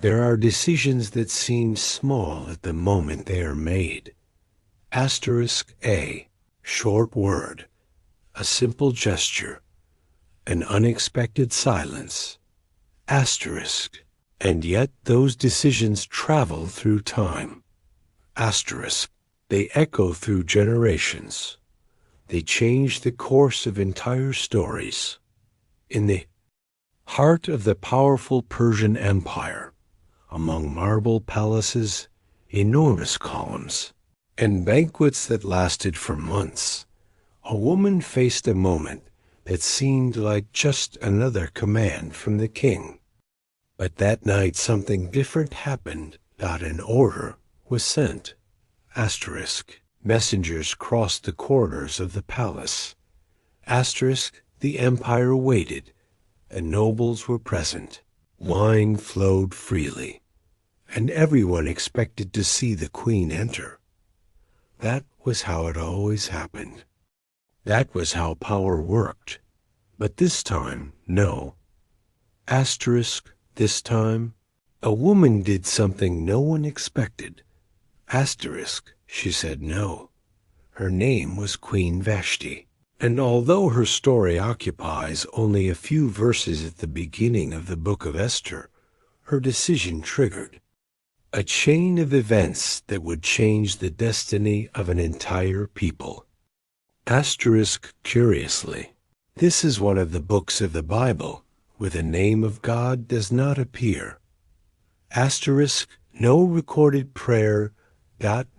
There are decisions that seem small at the moment they are made. Asterisk A. Short word. A simple gesture. An unexpected silence. Asterisk. And yet those decisions travel through time. Asterisk. They echo through generations. They change the course of entire stories. In the heart of the powerful Persian Empire, among marble palaces, enormous columns, and banquets that lasted for months, a woman faced a moment that seemed like just another command from the king. But that night something different happened. An order was sent. Asterisk. Messengers crossed the corridors of the palace. Asterisk. The empire waited, and nobles were present. Wine flowed freely, and everyone expected to see the queen enter. That was how it always happened. That was how power worked. But this time, no. Asterisk. This time, a woman did something no one expected. Asterisk. She said no. Her name was Queen Vashti. And although her story occupies only a few verses at the beginning of the book of Esther, her decision triggered a chain of events that would change the destiny of an entire people. Asterisk. Curiously, this is one of the books of the Bible where the name of God does not appear. Asterisk. No recorded prayer.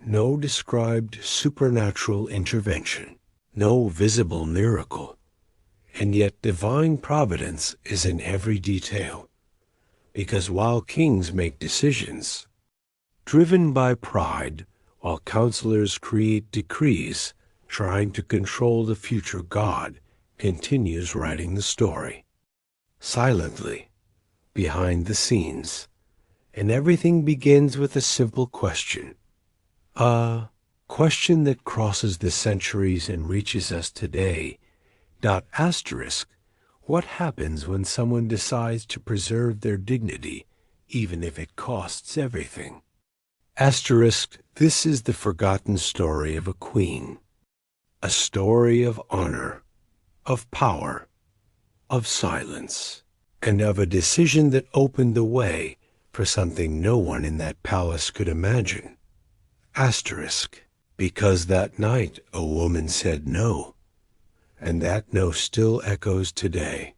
No described supernatural intervention. No visible miracle. And yet divine providence is in every detail. Because while kings make decisions, driven by pride, while counselors create decrees, trying to control the future, God continues writing the story. Silently, behind the scenes. And everything begins with a simple question. A question that crosses the centuries and reaches us today. Asterisk. What happens when someone decides to preserve their dignity, even if it costs everything? Asterisk. This is the forgotten story of a queen. A story of honor, of power, of silence, and of a decision that opened the way for something no one in that palace could imagine. Asterisk. Because that night a woman said no, and that no still echoes today.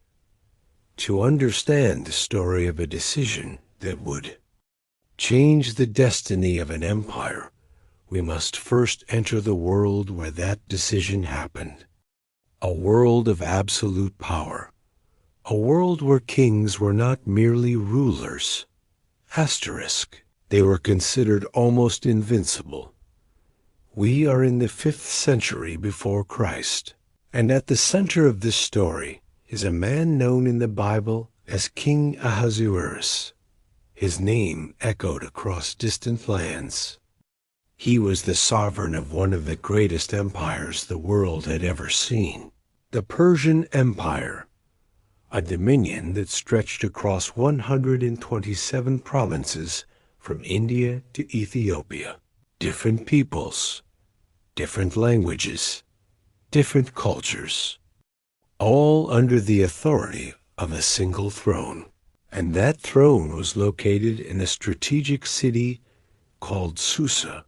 To understand the story of a decision that would change the destiny of an empire, we must first enter the world where that decision happened. A world of absolute power. A world where kings were not merely rulers. Asterisk. They were considered almost invincible. We are in the 5th century before Christ, and at the center of this story is a man known in the Bible as King Ahasuerus. His name echoed across distant lands. He was the sovereign of one of the greatest empires the world had ever seen, the Persian Empire, a dominion that stretched across 127 provinces from India to Ethiopia. Different peoples, different languages, different cultures, all under the authority of a single throne. And that throne was located in a strategic city called Susa.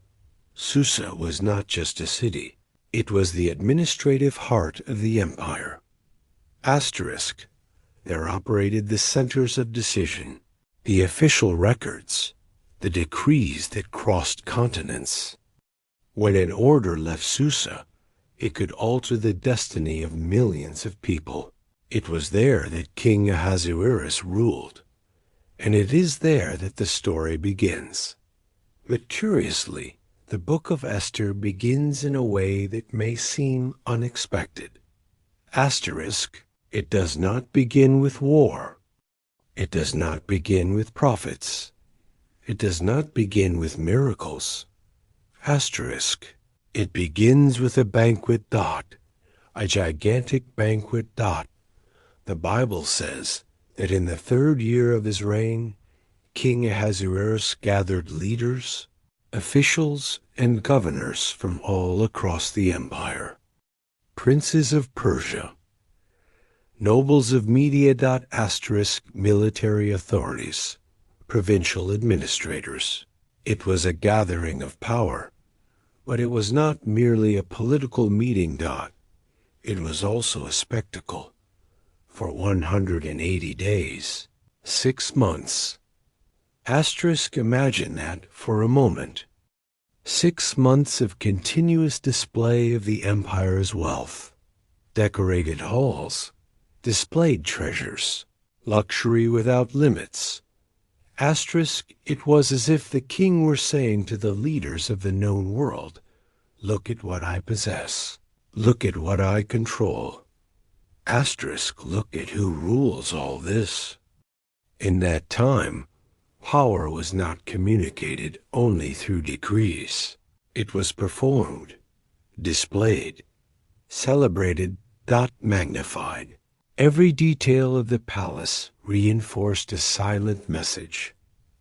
Susa was not just a city. It was the administrative heart of the empire. Asterisk. There operated the centers of decision, the official records, the decrees that crossed continents. When an order left Susa, it could alter the destiny of millions of people. It was there that King Ahasuerus ruled, and it is there that the story begins. But curiously, the book of Esther begins in a way that may seem unexpected. Asterisk. It does not begin with war. It does not begin with prophets. It does not begin with miracles. Asterisk. It begins with a banquet. A gigantic banquet. The Bible says that in the 3rd year of his reign, King Ahasuerus gathered leaders, officials, and governors from all across the empire. Princes of Persia, nobles of Media. Military authorities, provincial administrators. It was a gathering of power, but it was not merely a political meeting. It was also a spectacle. For 180 days, 6 months. Imagine that for a moment. 6 months of continuous display of the empire's wealth. Decorated halls, displayed treasures, luxury without limits. It was as if the king were saying to the leaders of the known world, "Look at what I possess. Look at what I control. Look at who rules all this." In that time, power was not communicated only through decrees. It was performed, displayed, celebrated, magnified. Every detail of the palace reinforced a silent message.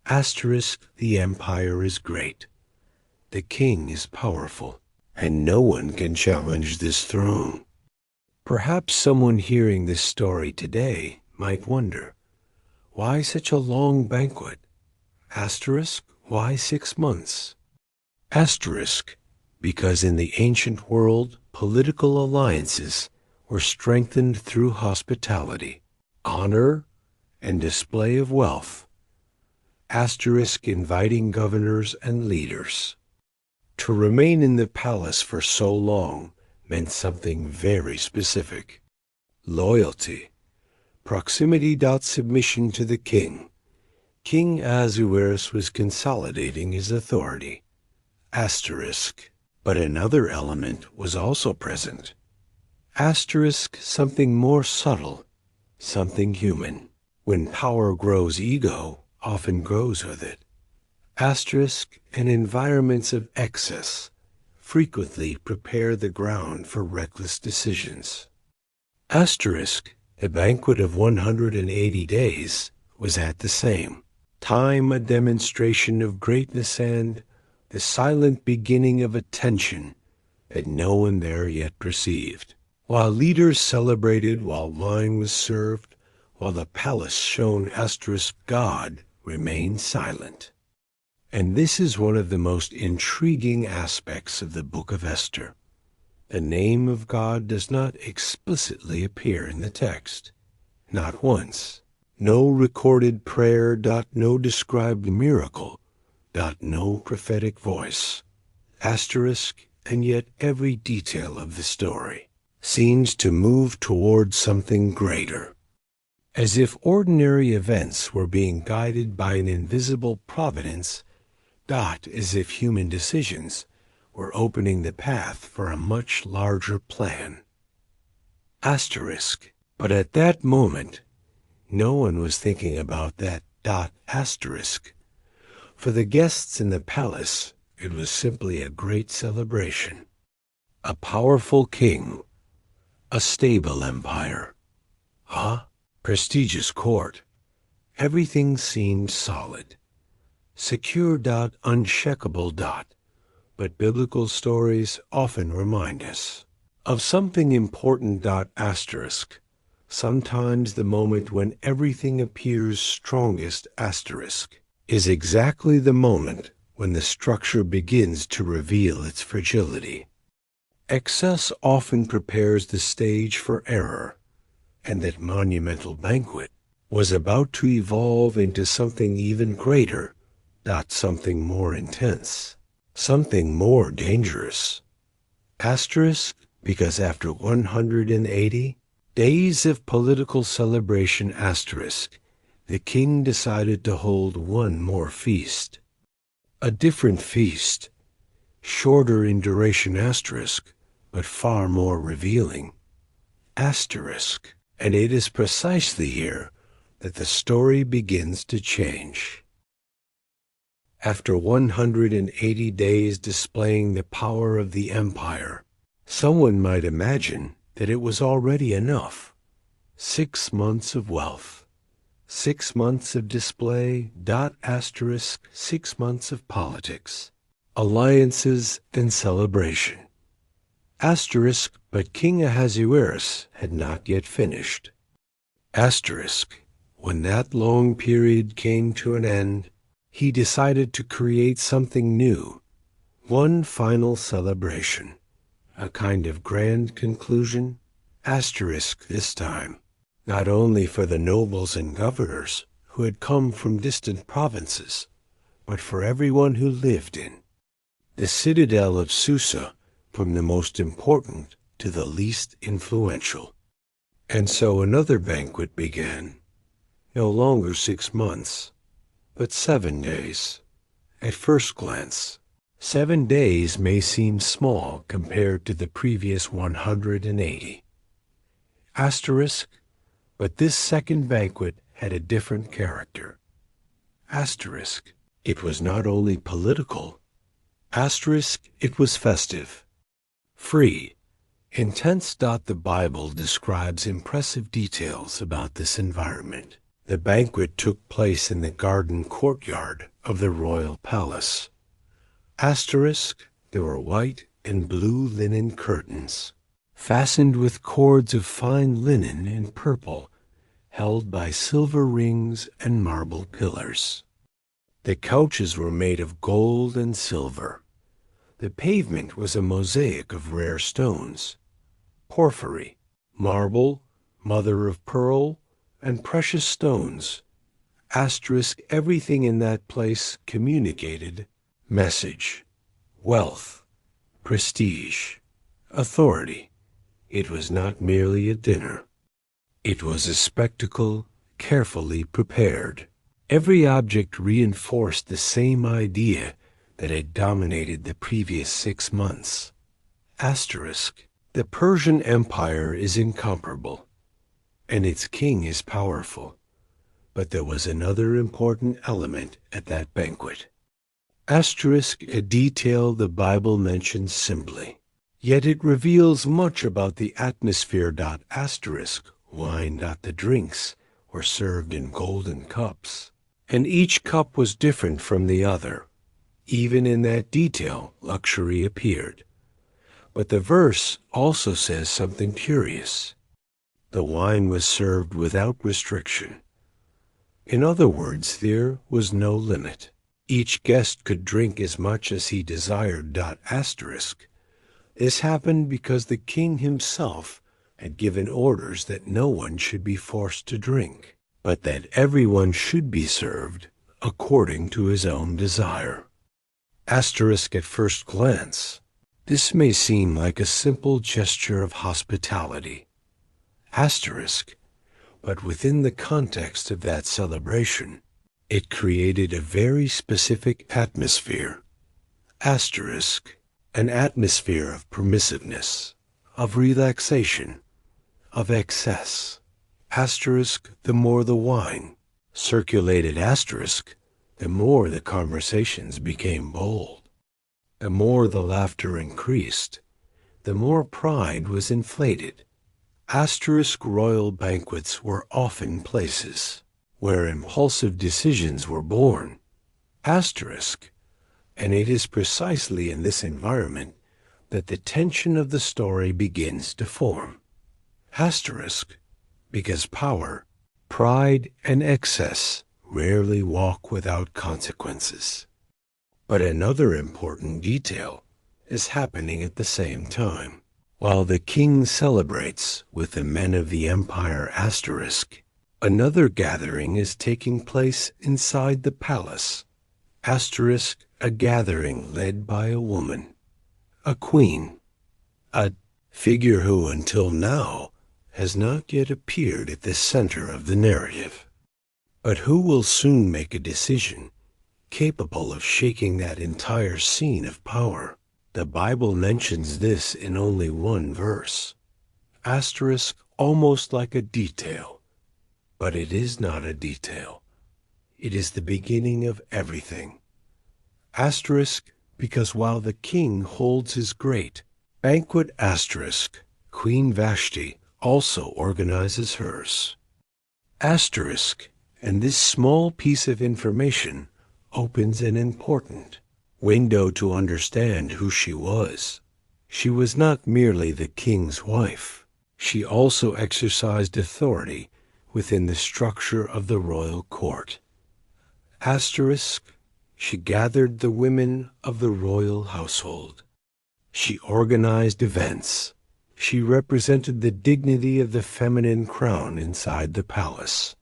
The empire is great. The king is powerful, and no one can challenge this throne. Perhaps someone hearing this story today might wonder, why such a long banquet? Why 6 months? Because in the ancient world, political alliances were strengthened through hospitality, honor, and display of wealth. Inviting governors and leaders. To remain in the palace for so long meant something very specific. Loyalty, proximity. Submission to the king. King Ahasuerus was consolidating his authority. But another element was also present. Something more subtle, something human. When power grows, ego often grows with it. And environments of excess frequently prepare the ground for reckless decisions. A banquet of 180 days was at the same time a demonstration of greatness and the silent beginning of a tension that no one there yet perceived. While leaders celebrated, while wine was served, while the palace shone, God remained silent. And this is one of the most intriguing aspects of the book of Esther. The name of God does not explicitly appear in the text. Not once. No recorded prayer. No described miracle. No prophetic voice. And yet every detail of the story seems to move toward something greater. As if ordinary events were being guided by an invisible providence. As if human decisions were opening the path for a much larger plan. But at that moment, no one was thinking about that. For the guests in the palace, it was simply a great celebration. A powerful king, a stable empire, prestigious court. Everything seemed solid. Secure. Uncheckable. But biblical stories often remind us of something important. Sometimes the moment when everything appears strongest. Is exactly the moment when the structure begins to reveal its fragility. Excess often prepares the stage for error, and that monumental banquet was about to evolve into something even greater. Something more intense, something more dangerous. Because after 180 days of political celebration, the king decided to hold one more feast. A different feast, shorter in duration, but far more revealing. And it is precisely here that the story begins to change. After 180 days displaying the power of the empire, someone might imagine that it was already enough. 6 months of wealth, 6 months of display. Asterisk 6 months of politics, alliances, and celebration. Asterisk, but King Ahasuerus had not yet finished. Asterisk, when that long period came to an end, he decided to create something new, one final celebration, a kind of grand conclusion. Asterisk this time, not only for the nobles and governors who had come from distant provinces, but for everyone who lived in the citadel of Susa, from the most important to the least influential. And so another banquet began, no longer 6 months, but 7 days. At first glance, 7 days may seem small compared to the previous 180. Asterisk, but this second banquet had a different character. Asterisk, it was not only political. Asterisk, it was festive. Free, intense. The Bible describes impressive details about this environment. The banquet took place in the garden courtyard of the royal palace. Asterisk, there were white and blue linen curtains, fastened with cords of fine linen and purple, held by silver rings and marble pillars. The couches were made of gold and silver. The pavement was a mosaic of rare stones, porphyry, marble, mother of pearl, and precious stones. Asterisk, everything in that place communicated message, wealth, prestige, authority. It was not merely a dinner. It was a spectacle carefully prepared. Every object reinforced the same idea that had dominated the previous 6 months. Asterisk, the Persian Empire is incomparable, and its king is powerful. But there was another important element at that banquet. Asterisk, a detail the Bible mentions simply, yet it reveals much about the atmosphere. Asterisk, wine. The drinks were served in golden cups, and each cup was different from the other. Even in that detail, luxury appeared. But the verse also says something curious. The wine was served without restriction. In other words, there was no limit. Each guest could drink as much as he desired. Asterisk, this happened because the king himself had given orders that no one should be forced to drink, but that everyone should be served according to his own desire. Asterisk, at first glance, this may seem like a simple gesture of hospitality. Asterisk, but within the context of that celebration, it created a very specific atmosphere. Asterisk, an atmosphere of permissiveness, of relaxation, of excess. Asterisk, the more the wine circulated. Asterisk, the more the conversations became bold. The more the laughter increased, the more pride was inflated. Asterisk, royal banquets were often places where impulsive decisions were born. Asterisk, and it is precisely in this environment that the tension of the story begins to form. Asterisk, because power, pride, and excess rarely walk without consequences. But another important detail is happening at the same time. While the king celebrates with the men of the empire, asterisk, another gathering is taking place inside the palace. Asterisk, a gathering led by a woman, a queen, a figure who until now has not yet appeared at the center of the narrative, but who will soon make a decision capable of shaking that entire scene of power. The Bible mentions this in only one verse. Asterisk, almost like a detail, but it is not a detail. It is the beginning of everything. Asterisk, because while the king holds his great banquet, asterisk, Queen Vashti also organizes hers. Asterisk, And this small piece of information opens an important window to understand who she was. She was not merely the king's wife. She also exercised authority within the structure of the royal court. Asterisk, she gathered the women of the royal household. She organized events. She represented the dignity of the feminine crown inside the palace.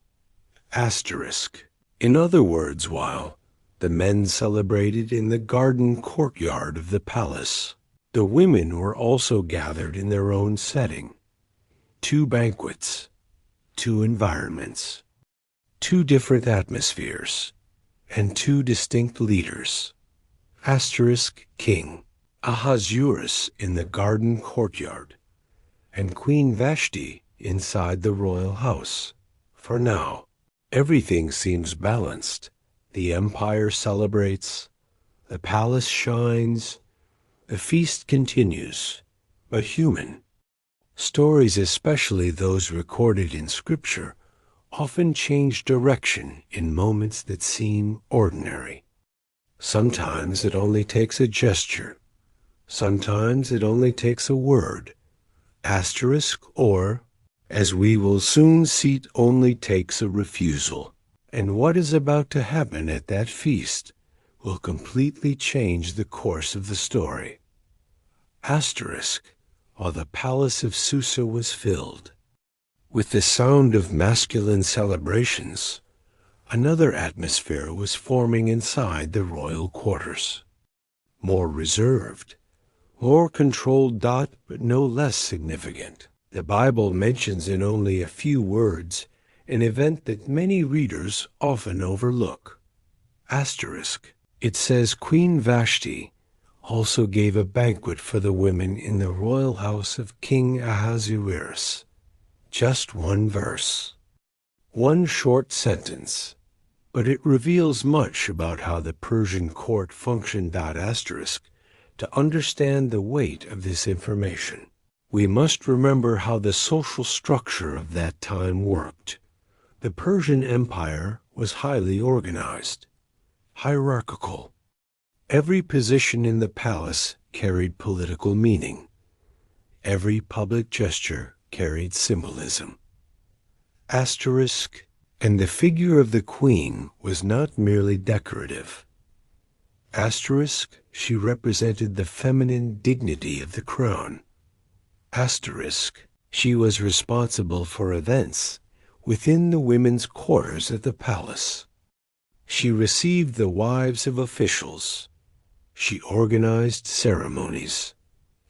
Asterisk. In other words, while the men celebrated in the garden courtyard of the palace, the women were also gathered in their own setting. 2 banquets, 2 environments, 2 different atmospheres, and 2 distinct leaders. Asterisk King Ahasuerus in the garden courtyard, and Queen Vashti inside the royal house. For now, everything seems balanced. The empire celebrates, the palace shines, the feast continues, but human. Stories, especially those recorded in Scripture, often change direction in moments that seem ordinary. Sometimes it only takes a gesture. Sometimes it only takes a word. Asterisk, or, as we will soon see, it only takes a refusal. And what is about to happen at that feast will completely change the course of the story. Asterisk, while the palace of Susa was filled with the sound of masculine celebrations, another atmosphere was forming inside the royal quarters. More reserved, more controlled, but no less significant. The Bible mentions in only a few words an event that many readers often overlook. Asterisk. It says Queen Vashti also gave a banquet for the women in the royal house of King Ahasuerus. Just 1 verse. 1 short sentence, but it reveals much about how the Persian court functioned. Asterisk. To understand the weight of this information, we must remember how the social structure of that time worked. The Persian Empire was highly organized, hierarchical. Every position in the palace carried political meaning. Every public gesture carried symbolism. Asterisk, and the figure of the queen was not merely decorative. Asterisk, she represented the feminine dignity of the crown. Asterisk, she was responsible for events within the women's quarters at the palace. She received the wives of officials. She organized ceremonies.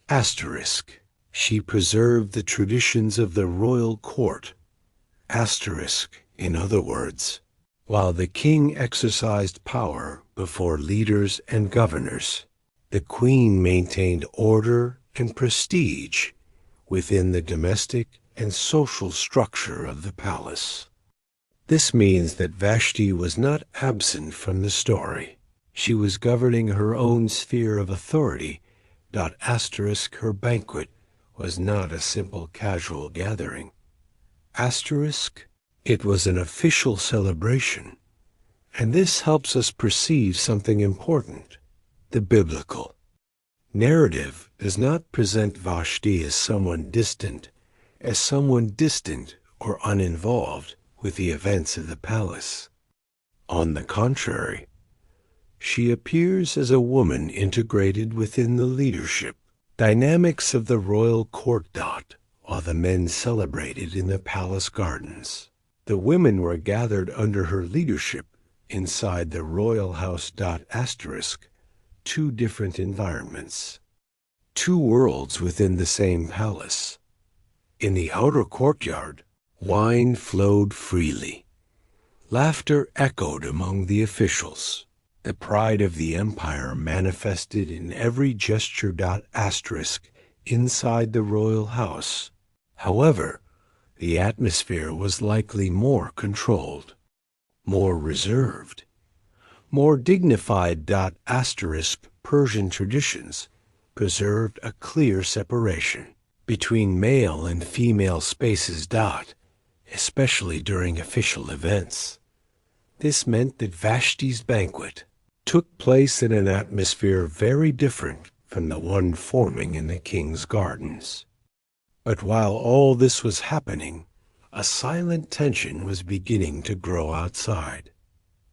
Asterisk, she preserved the traditions of the royal court. Asterisk, in other words, while the king exercised power before leaders and governors, the queen maintained order and prestige within the domestic and social structure of the palace. This means that Vashti was not absent from the story. She was governing her own sphere of authority. Asterisk, her banquet was not a simple casual gathering. Asterisk, it was an official celebration. And this helps us perceive something important. The biblical narrative does not present Vashti as someone distant or uninvolved with the events of the palace. On the contrary, she appears as a woman integrated within the leadership dynamics of the royal court. While the men celebrated in the palace gardens, the women were gathered under her leadership inside the royal house. Asterisk, 2 different environments, 2 worlds within the same palace. In the outer courtyard, wine flowed freely. Laughter echoed among the officials. The pride of the empire manifested in every gesture. Asterisk, inside the royal house. However, the atmosphere was likely more controlled, more reserved, more dignified. Asterisk, Persian traditions preserved a clear separation between male and female spaces. Especially during official events. This meant that Vashti's banquet took place in an atmosphere very different from the one forming in the king's gardens. But while all this was happening, a silent tension was beginning to grow outside.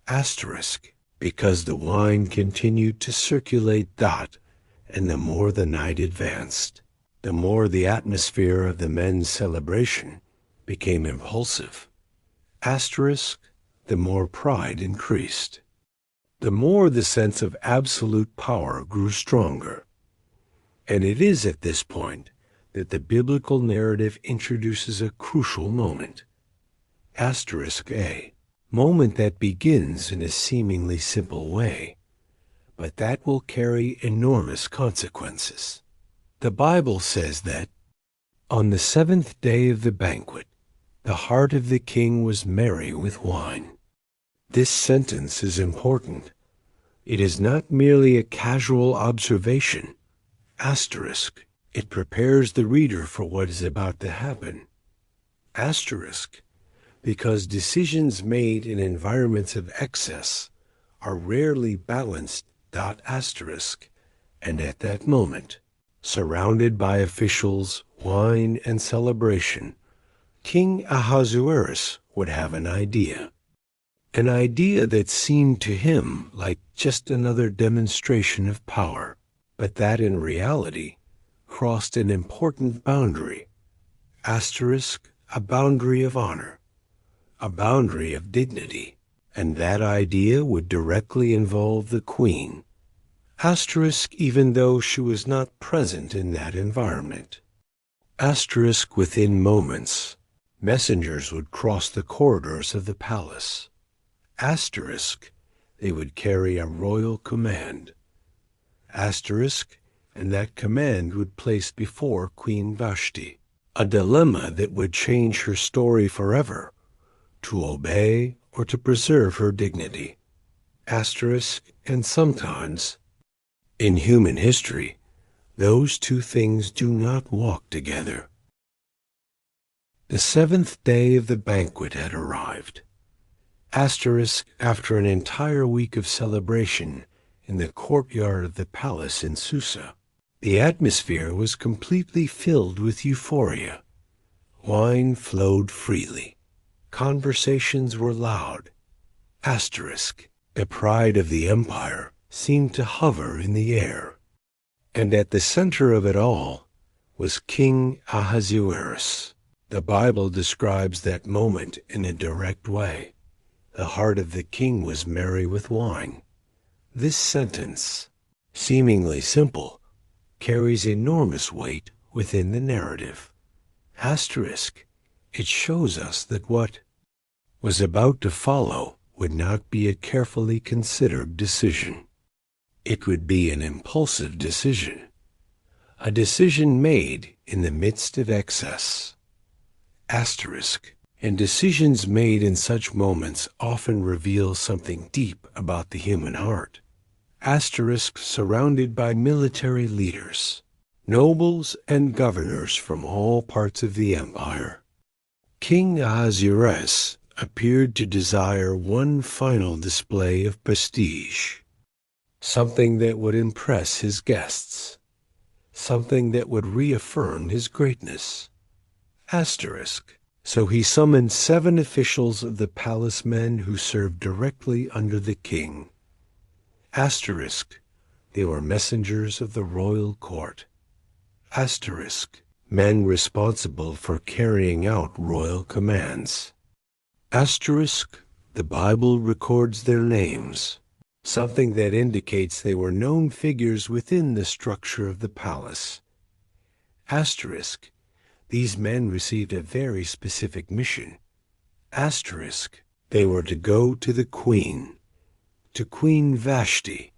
Asterisk, because the wine continued to circulate and the more the night advanced, the more the atmosphere of the men's celebration became impulsive. Asterisk, the more pride increased. The more the sense of absolute power grew stronger. And it is at this point that the biblical narrative introduces a crucial moment. Asterisk A. Moment that begins in a seemingly simple way, but that will carry enormous consequences. The Bible says that, on the 7th day of the banquet, the heart of the king was merry with wine. This sentence is important. It is not merely a casual observation. Asterisk. It prepares the reader for what is about to happen. Asterisk. Because decisions made in environments of excess are rarely balanced. Asterisk. And at that moment, surrounded by officials, wine, and celebration, King Ahasuerus would have an idea. An idea that seemed to him like just another demonstration of power, but that in reality crossed an important boundary. Asterisk, a boundary of honor, a boundary of dignity, and that idea would directly involve the queen. Asterisk, even though she was not present in that environment. Asterisk, within moments, messengers would cross the corridors of the palace. Asterisk, they would carry a royal command. Asterisk, and that command would place before Queen Vashti a dilemma that would change her story forever, to obey or to preserve her dignity. Asterisk, and sometimes, in human history, those two things do not walk together. The 7th day of the banquet had arrived. Asterisk, after an entire week of celebration in the courtyard of the palace in Susa, the atmosphere was completely filled with euphoria. Wine flowed freely. Conversations were loud. Asterisk, the pride of the empire seemed to hover in the air. And at the center of it all was King Ahasuerus. The Bible describes that moment in a direct way. The heart of the king was merry with wine. This sentence, seemingly simple, carries enormous weight within the narrative. Asterisk, it shows us that what was about to follow would not be a carefully considered decision. It would be an impulsive decision, a decision made in the midst of excess. Asterisk, and decisions made in such moments often reveal something deep about the human heart. Asterisk, surrounded by military leaders, nobles and governors from all parts of the empire. King Ahasuerus appeared to desire one final display of prestige, something that would impress his guests, something that would reaffirm his greatness. Asterisk, so he summoned 7 officials of the palace men who served directly under the king. Asterisk, they were messengers of the royal court. Asterisk, men responsible for carrying out royal commands. Asterisk, the Bible records their names, something that indicates they were known figures within the structure of the palace. Asterisk, these men received a very specific mission. Asterisk, they were to go to the queen, to Queen Vashti,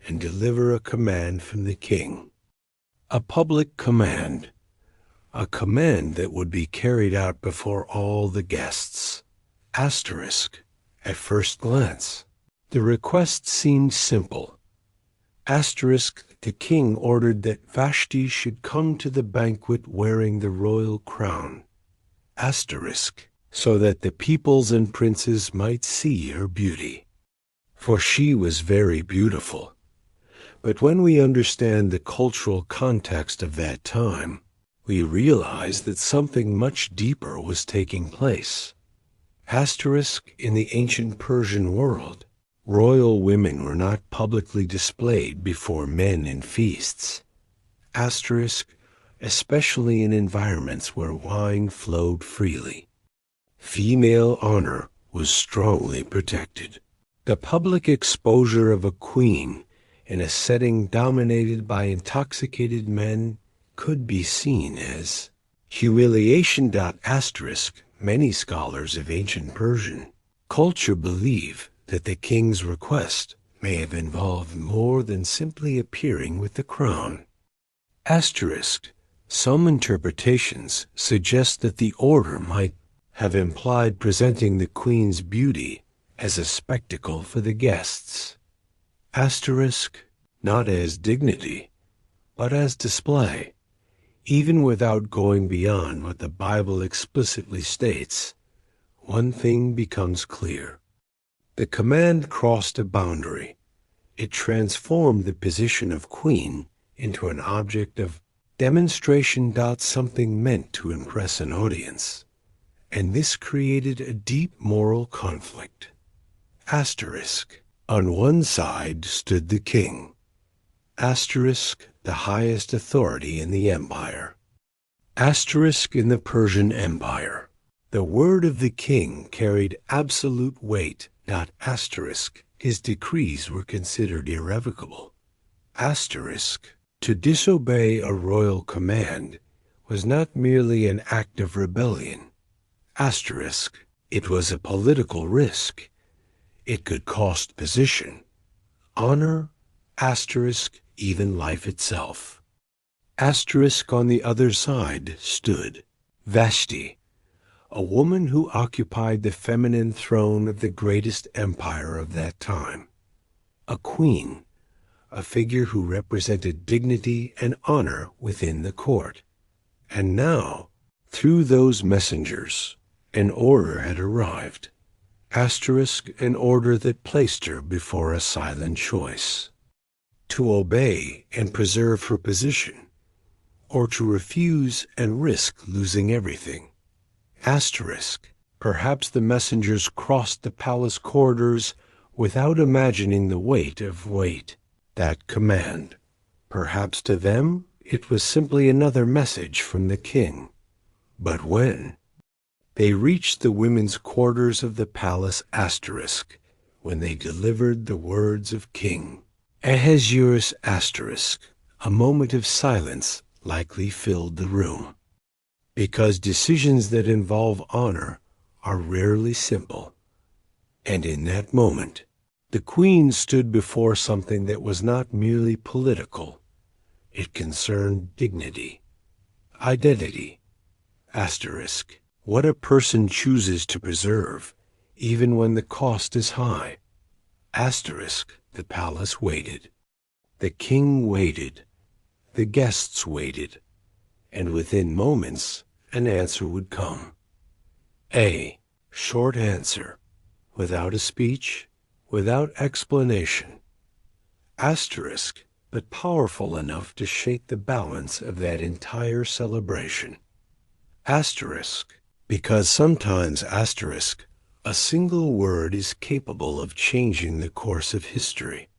and deliver a command from the king. A public command, a command that would be carried out before all the guests. Asterisk, at first glance, the request seemed simple. Asterisk, the king ordered that Vashti should come to the banquet wearing the royal crown. Asterisk, so that the peoples and princes might see her beauty. For she was very beautiful. But when we understand the cultural context of that time, we realize that something much deeper was taking place. Asterisk, in the ancient Persian world, royal women were not publicly displayed before men in feasts. Asterisk, especially in environments where wine flowed freely. Female honor was strongly protected. The public exposure of a queen in a setting dominated by intoxicated men could be seen as humiliation. Asterisk, many scholars of ancient Persian culture believe that the king's request may have involved more than simply appearing with the crown. Asterisk, some interpretations suggest that the order might have implied presenting the queen's beauty as a spectacle for the guests. Asterisk, not as dignity, but as display. Even without going beyond what the Bible explicitly states, one thing becomes clear. The command crossed a boundary. It transformed the position of queen into an object of demonstration. Something meant to impress an audience. And this created a deep moral conflict. Asterisk, on one side stood the king. Asterisk, the highest authority in the empire. Asterisk, in the Persian Empire, the word of the king carried absolute weight. Asterisk, his decrees were considered irrevocable. Asterisk, to disobey a royal command was not merely an act of rebellion. Asterisk, it was a political risk. It could cost position, honor, asterisk, even life itself. Asterisk, on the other side stood Vashti, a woman who occupied the feminine throne of the greatest empire of that time. A queen, a figure who represented dignity and honor within the court. And now, through those messengers, an order had arrived. Asterisk, an order that placed her before a silent choice. To obey and preserve her position, or to refuse and risk losing everything. Asterisk, perhaps the messengers crossed the palace corridors without imagining the weight of that command. Perhaps to them it was simply another message from the king. But when they reached the women's quarters of the palace, asterisk, when they delivered the words of King Ahasuerus, asterisk, a moment of silence likely filled the room. Because decisions that involve honor are rarely simple. And in that moment, the queen stood before something that was not merely political. It concerned dignity, identity, asterisk, what a person chooses to preserve, even when the cost is high. Asterisk, the palace waited. The king waited. The guests waited. And within moments, an answer would come. A short answer, without a speech, without explanation. Asterisk, but powerful enough to shake the balance of that entire celebration. Asterisk, because sometimes, asterisk, a single word is capable of changing the course of history.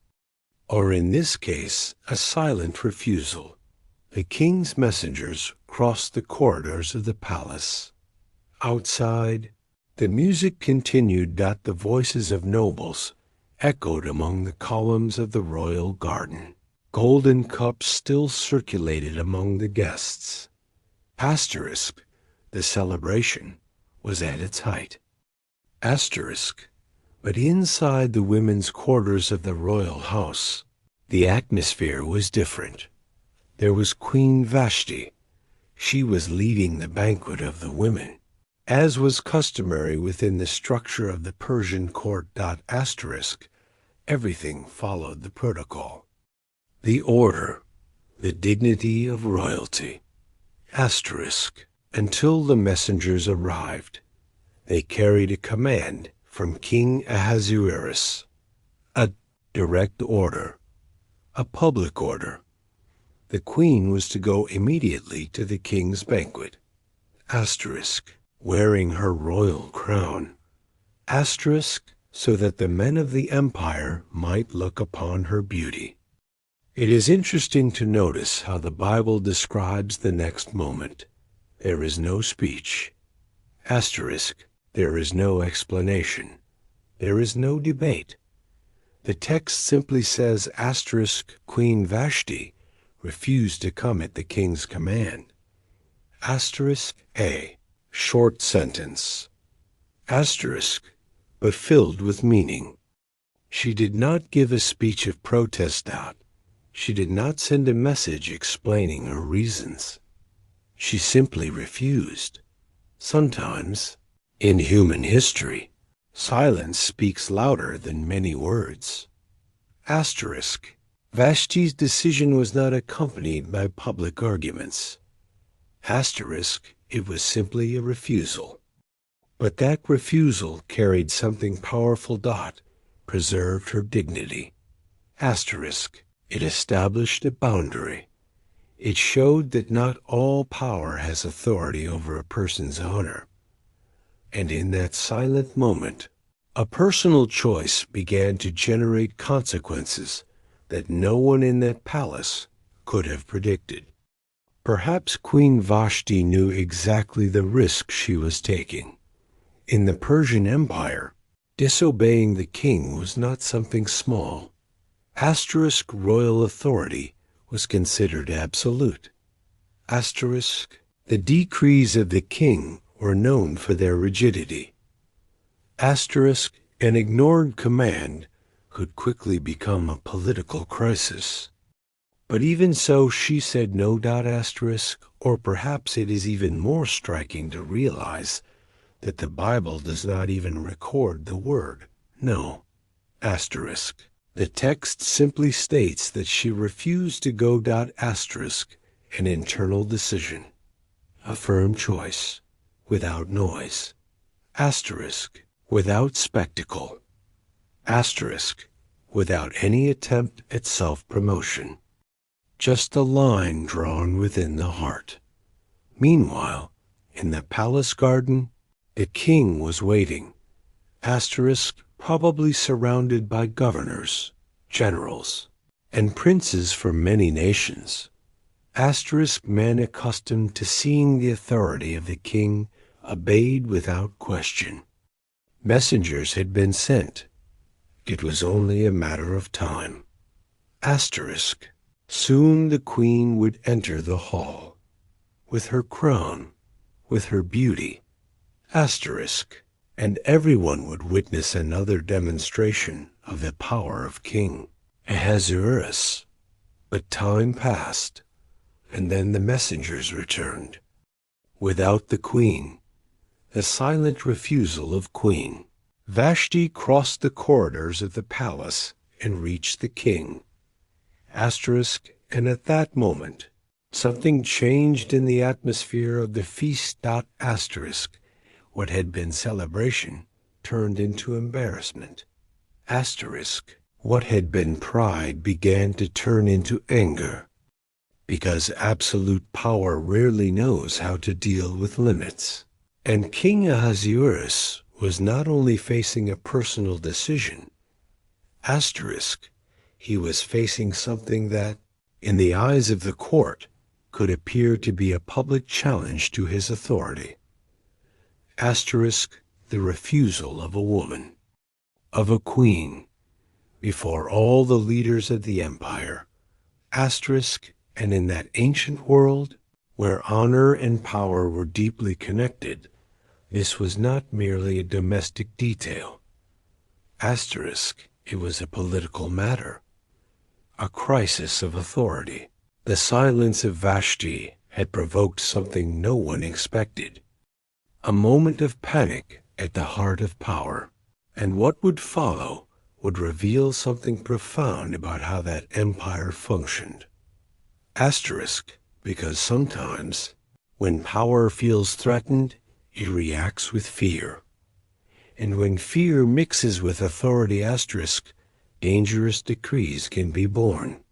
Or in this case, a silent refusal. The king's messengers crossed the corridors of the palace. Outside, the music continued. The voices of nobles echoed among the columns of the royal garden. Golden cups still circulated among the guests. Asterisk, the celebration was at its height. Asterisk, but inside the women's quarters of the royal house, the atmosphere was different. There was Queen Vashti. She was leading the banquet of the women. As was customary within the structure of the Persian court. Asterisk, everything followed the protocol. The order, the dignity of royalty. Asterisk, until the messengers arrived. They carried a command from King Ahasuerus, a direct order, a public order. The queen was to go immediately to the king's banquet, asterisk, wearing her royal crown, asterisk, so that the men of the empire might look upon her beauty. It is interesting to notice how the Bible describes the next moment. There is no speech, asterisk, there is no explanation, there is no debate. The text simply says, asterisk, Queen Vashti refused to come at the king's command. Asterisk A, short sentence. Asterisk, but filled with meaning. She did not give a speech of protest out. She did not send a message explaining her reasons. She simply refused. Sometimes, in human history, silence speaks louder than many words. Asterisk, Vashti's decision was not accompanied by public arguments. Asterisk, it was simply a refusal. But that refusal carried something powerful. Preserved her dignity. Asterisk, it established a boundary. It showed that not all power has authority over a person's honor. And in that silent moment, a personal choice began to generate consequences that no one in that palace could have predicted. Perhaps Queen Vashti knew exactly the risk she was taking. In the Persian Empire, disobeying the king was not something small. Asterisk, royal authority was considered absolute. Asterisk, the decrees of the king were known for their rigidity. Asterisk, an ignored command could quickly become a political crisis. But even so, she said no. Asterisk, or perhaps it is even more striking to realize that the Bible does not even record the word no. Asterisk. The text simply states that she refused to go. Asterisk, an internal decision, a firm choice, without noise. Asterisk, without spectacle. Asterisk, without any attempt at self-promotion. Just a line drawn within the heart. Meanwhile, in the palace garden, the king was waiting. Asterisk, probably surrounded by governors, generals, and princes from many nations. Asterisk, men accustomed to seeing the authority of the king obeyed without question. Messengers had been sent. It was only a matter of time. Asterisk, soon the queen would enter the hall, with her crown, with her beauty. Asterisk, and everyone would witness another demonstration of the power of King Ahasuerus. But time passed, and then the messengers returned. Without the queen, the silent refusal of Queen Vashti crossed the corridors of the palace and reached the king. Asterisk, and at that moment, something changed in the atmosphere of the feast. Asterisk, what had been celebration turned into embarrassment. Asterisk, what had been pride began to turn into anger, because absolute power rarely knows how to deal with limits. And King Ahasuerus was not only facing a personal decision. Asterisk, he was facing something that, in the eyes of the court, could appear to be a public challenge to his authority. Asterisk, the refusal of a woman, of a queen, before all the leaders of the empire. Asterisk, and in that ancient world, where honor and power were deeply connected, this was not merely a domestic detail. Asterisk, it was a political matter, a crisis of authority. The silence of Vashti had provoked something no one expected. A moment of panic at the heart of power, and what would follow would reveal something profound about how that empire functioned. Asterisk, because sometimes, when power feels threatened, it reacts with fear. And when fear mixes with authority *, dangerous decrees can be born.